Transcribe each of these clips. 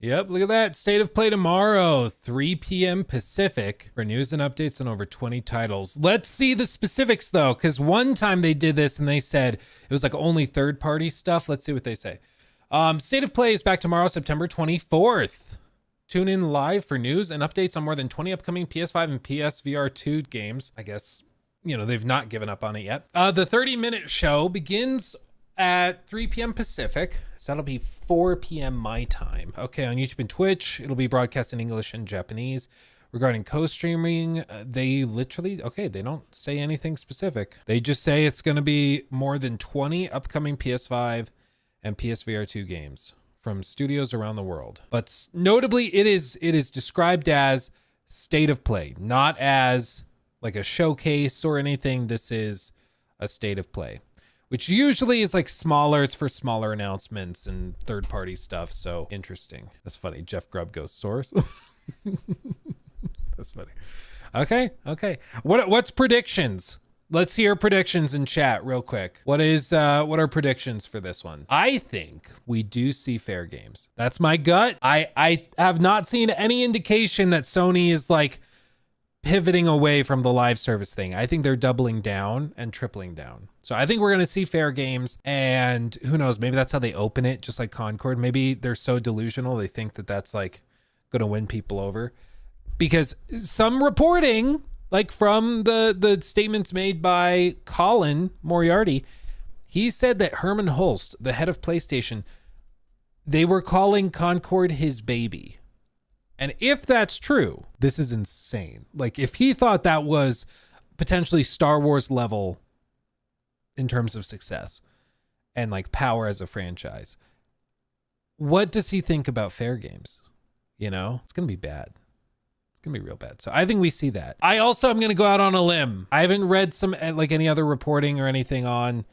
Yep, look at that. State of Play tomorrow, 3 p.m. Pacific, for news and updates on over 20 titles. Let's see the specifics, though, because one time they did this and they said it was like only third-party stuff. Let's see what they say. State of Play is back tomorrow, September 24th. Tune in live for news and updates on more than 20 upcoming PS5 and PSVR 2 games. I guess, they've not given up on it yet. The 30-minute show begins at 3 p.m. Pacific. So that'll be 4 p.m. my time. Okay, on YouTube and Twitch, it'll be broadcast in English and Japanese. Regarding co-streaming, they don't say anything specific. They just say it's going to be more than 20 upcoming PS5 and PSVR 2 games from studios around the world. But notably, it is described as State of Play, not as like a showcase or anything. This is a State of Play, which usually is like smaller. It's for smaller announcements and third-party stuff. So interesting. That's funny. Jeff Grubb goes source. That's funny. Okay. What's predictions? Let's hear predictions in chat real quick. What are predictions for this one? I think we do see Fairgames. That's my gut. I have not seen any indication that Sony is like pivoting away from the live service thing. I think they're doubling down and tripling down. So I think we're going to see Fairgames, and who knows, maybe that's how they open it, just like Concord. Maybe they're so delusional they think that that's like going to win people over. Because some reporting, like from the statements made by Colin Moriarty, he said that Herman Holst, the head of PlayStation, they were calling Concord his baby. And if that's true, this is insane. Like, if he thought that was potentially Star Wars level in terms of success and like power as a franchise, what does he think about Fairgames? It's going to be bad. It's going to be real bad. So I think we see that. I also am going to go out on a limb. I haven't read any other reporting or anything on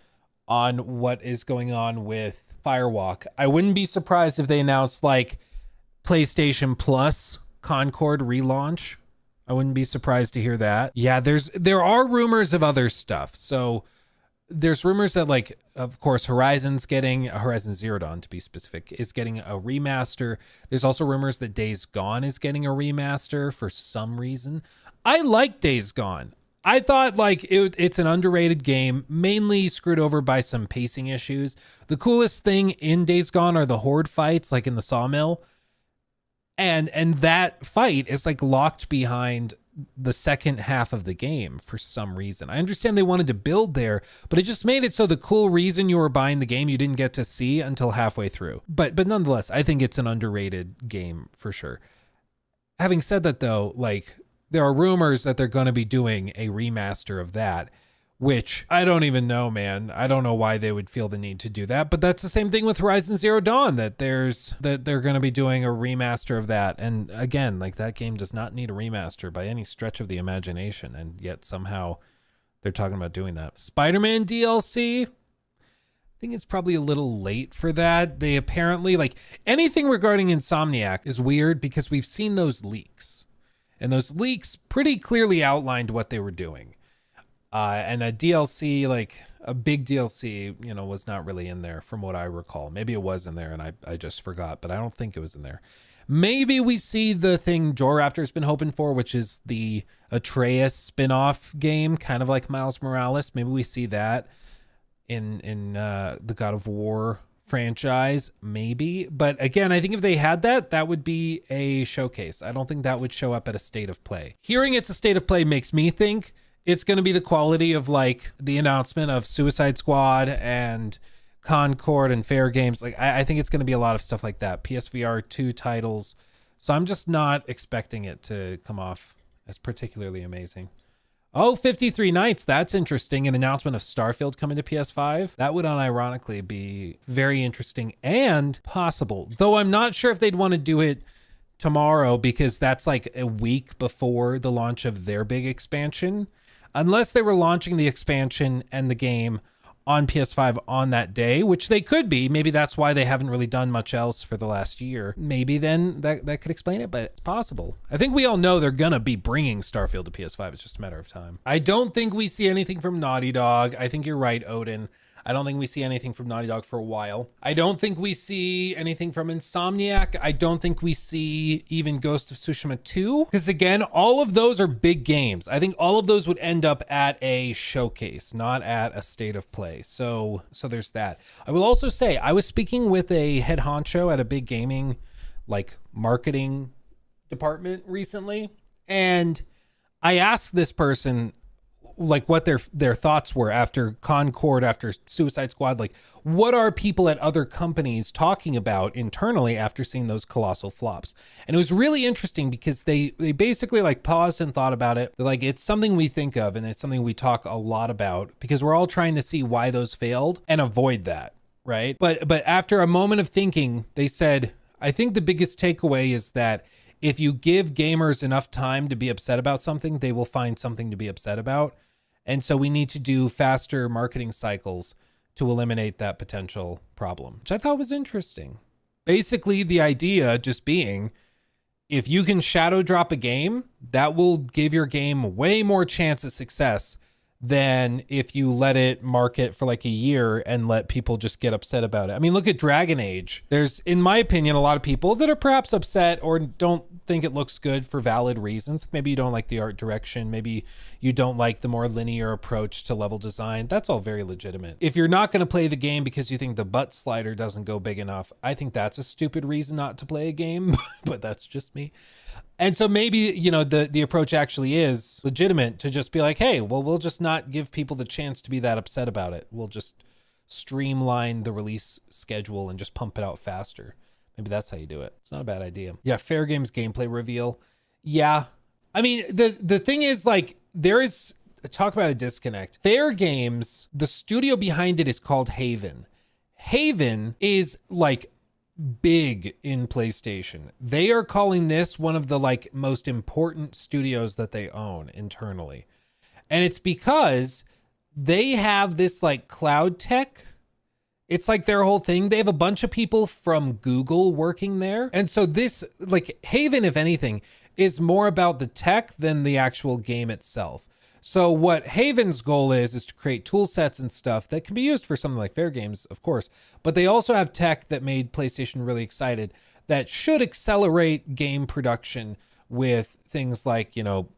what is going on with Firewalk. I wouldn't be surprised if they announced like PlayStation Plus Concord relaunch. I wouldn't be surprised to hear that. Yeah, there are rumors of other stuff. So there's rumors that, like, of course, Horizon Zero Dawn, to be specific, is getting a remaster. There's also rumors that Days Gone is getting a remaster for some reason. I like Days Gone. I thought like it's an underrated game, mainly screwed over by some pacing issues. The coolest thing in Days Gone are the horde fights, like in the sawmill. And that fight is like locked behind the second half of the game for some reason. I understand they wanted to build there, but it just made it so the cool reason you were buying the game you didn't get to see until halfway through. But nonetheless, I think it's an underrated game for sure. Having said that though, like there are rumors that they're going to be doing a remaster of that, which I don't even know, man. I don't know why they would feel the need to do that, but that's the same thing with Horizon Zero Dawn, that they're going to be doing a remaster of that. And again, like that game does not need a remaster by any stretch of the imagination, and yet somehow they're talking about doing that. Spider-Man DLC, I think it's probably a little late for that. They apparently, like, anything regarding Insomniac is weird because we've seen those leaks, and those leaks pretty clearly outlined what they were doing. And a DLC, like a big DLC, was not really in there from what I recall. Maybe it was in there and I just forgot, but I don't think it was in there. Maybe we see the thing Joraptor's been hoping for, which is the Atreus spin-off game, kind of like Miles Morales. Maybe we see that in the God of War franchise, maybe. But again, I think if they had that would be a showcase. I don't think that would show up at a State of Play. Hearing it's a State of Play makes me think it's going to be the quality of like the announcement of Suicide Squad and Concord and Fairgames. Like I think it's going to be a lot of stuff like that. PSVR 2 titles. So I'm just not expecting it to come off as particularly amazing. Oh, 53 Nights. That's interesting. An announcement of Starfield coming to PS5. That would unironically be very interesting and possible. Though I'm not sure if they'd want to do it tomorrow because that's like a week before the launch of their big expansion. Unless they were launching the expansion and the game on PS5 on that day, which they could be. Maybe that's why they haven't really done much else for the last year. Maybe then that could explain it, but it's possible. I think we all know they're going to be bringing Starfield to PS5. It's just a matter of time. I don't think we see anything from Naughty Dog. I think you're right, Odin. I don't think we see anything from Naughty Dog for a while. I don't think we see anything from Insomniac. I don't think we see even Ghost of Tsushima 2. Because again, all of those are big games. I think all of those would end up at a showcase, not at a state of play. So there's that. I will also say, I was speaking with a head honcho at a big gaming like marketing department recently, and I asked this person like what their thoughts were after Concord, after Suicide Squad. Like, what are people at other companies talking about internally after seeing those colossal flops? And it was really interesting because they basically like paused and thought about it. They're like, it's something we think of and it's something we talk a lot about because we're all trying to see why those failed and avoid that, right? But after a moment of thinking, they said, I think the biggest takeaway is that if you give gamers enough time to be upset about something, they will find something to be upset about. And so we need to do faster marketing cycles to eliminate that potential problem, which I thought was interesting. Basically, the idea just being, if you can shadow drop a game, that will give your game way more chance of success than if you let it market for like a year and let people just get upset about it. I mean, look at Dragon Age. There's, in my opinion, a lot of people that are perhaps upset or don't think it looks good for valid reasons. Maybe you don't like the art direction. Maybe you don't like the more linear approach to level design. That's all very legitimate. If you're not going to play the game because you think the butt slider doesn't go big enough, I think that's a stupid reason not to play a game, but that's just me. And so maybe, you know, the approach actually is legitimate to just be like, hey, well, we'll just not give people the chance to be that upset about it. We'll just streamline the release schedule and just pump it out faster. Maybe that's how you do it. It's not a bad idea. Yeah, Fairgames gameplay reveal. Yeah. I mean, the thing is, like, there is, talk about a disconnect. Fairgames, the studio behind it is called Haven. Haven is like big in PlayStation. They are calling this one of the like most important studios that they own internally. And it's because they have this like cloud tech. It's like their whole thing. They have a bunch of people from Google working there. And so this, like, Haven, if anything, is more about the tech than the actual game itself. So what Haven's goal is to create tool sets and stuff that can be used for something like Fairgames, of course. But they also have tech that made PlayStation really excited that should accelerate game production with things like, you know,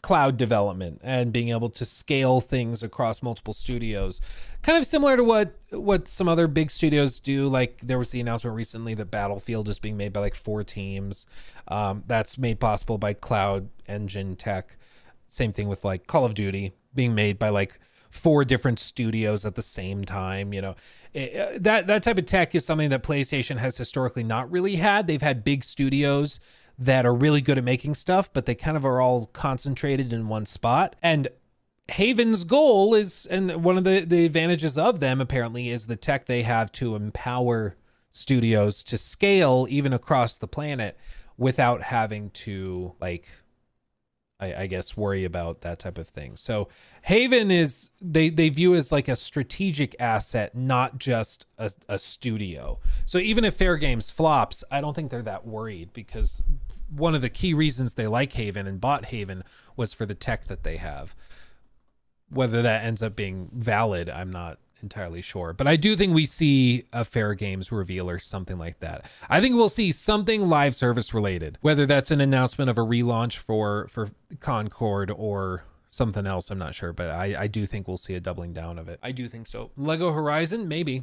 cloud development and being able to scale things across multiple studios, kind of similar to what some other big studios do. Like there was the announcement recently that Battlefield is being made by like 4 teams. That's made possible by cloud engine tech. Same thing with like Call of Duty being made by like 4 different studios at the same time. You know, that type of tech is something that PlayStation has historically not really had. They've had big studios that are really good at making stuff, but they kind of are all concentrated in one spot. And Haven's goal is, and one of the advantages of them apparently, is the tech they have to empower studios to scale even across the planet without having to, like, I guess, worry about that type of thing. So Haven is, they view as like a strategic asset, not just a studio. So even if Fairgames flops, I don't think they're that worried, because one of the key reasons they like Haven and bought Haven was for the tech that they have. Whether that ends up being valid, I'm not entirely sure, but I do think we see a Fairgames reveal or something like that. I think we'll see something live service related, whether that's an announcement of a relaunch for Concord or something else. I'm not sure, but I do think we'll see a doubling down of it. I do think so. Lego Horizon, maybe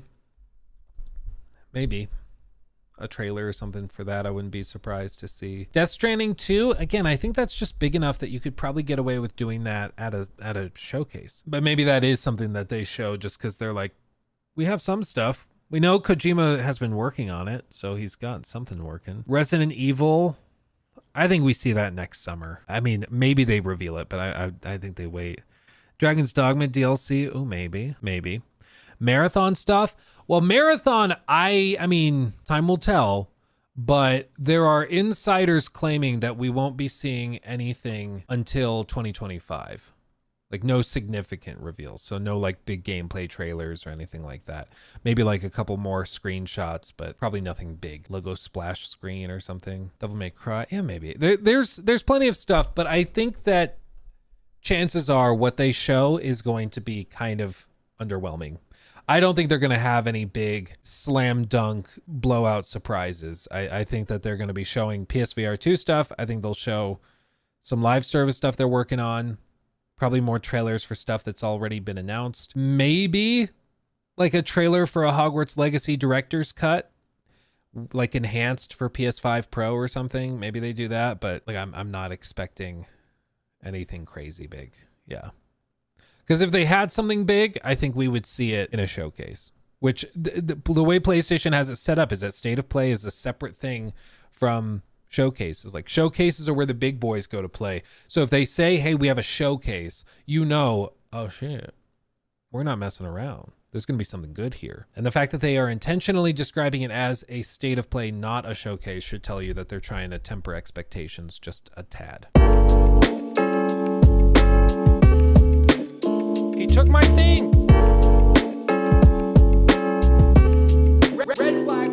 a trailer or something for that. I wouldn't be surprised to see. Death Stranding 2, again, I think that's just big enough that you could probably get away with doing that at a showcase. But maybe that is something that they show just because they're like, we have some stuff. We know Kojima has been working on it, so he's got something working. Resident Evil, I think we see that next summer. I mean, maybe they reveal it, but I think they wait. Dragon's Dogma DLC, oh, maybe. Marathon stuff. Well, Marathon, I mean, time will tell, but there are insiders claiming that we won't be seeing anything until 2025. Like no significant reveals. So no like big gameplay trailers or anything like that. Maybe like a couple more screenshots, but probably nothing big. Logo splash screen or something. Devil May Cry. Yeah, maybe. There's plenty of stuff, but I think that chances are what they show is going to be kind of underwhelming. I don't think they're going to have any big slam dunk blowout surprises. I think that they're going to be showing PSVR 2 stuff. I think they'll show some live service stuff they're working on. Probably more trailers for stuff that's already been announced. Maybe like a trailer for a Hogwarts Legacy director's cut, like enhanced for PS5 Pro or something. Maybe they do that, but like I'm not expecting anything crazy big. Yeah. Because if they had something big, I think we would see it in a showcase, which the way PlayStation has it set up is that State of Play is a separate thing from showcases. Like showcases are where the big boys go to play. So if they say, hey, we have a showcase, you know, oh shit, we're not messing around. There's going to be something good here. And the fact that they are intentionally describing it as a State of Play, not a showcase, should tell you that they're trying to temper expectations just a tad. He took my thing. Red flag.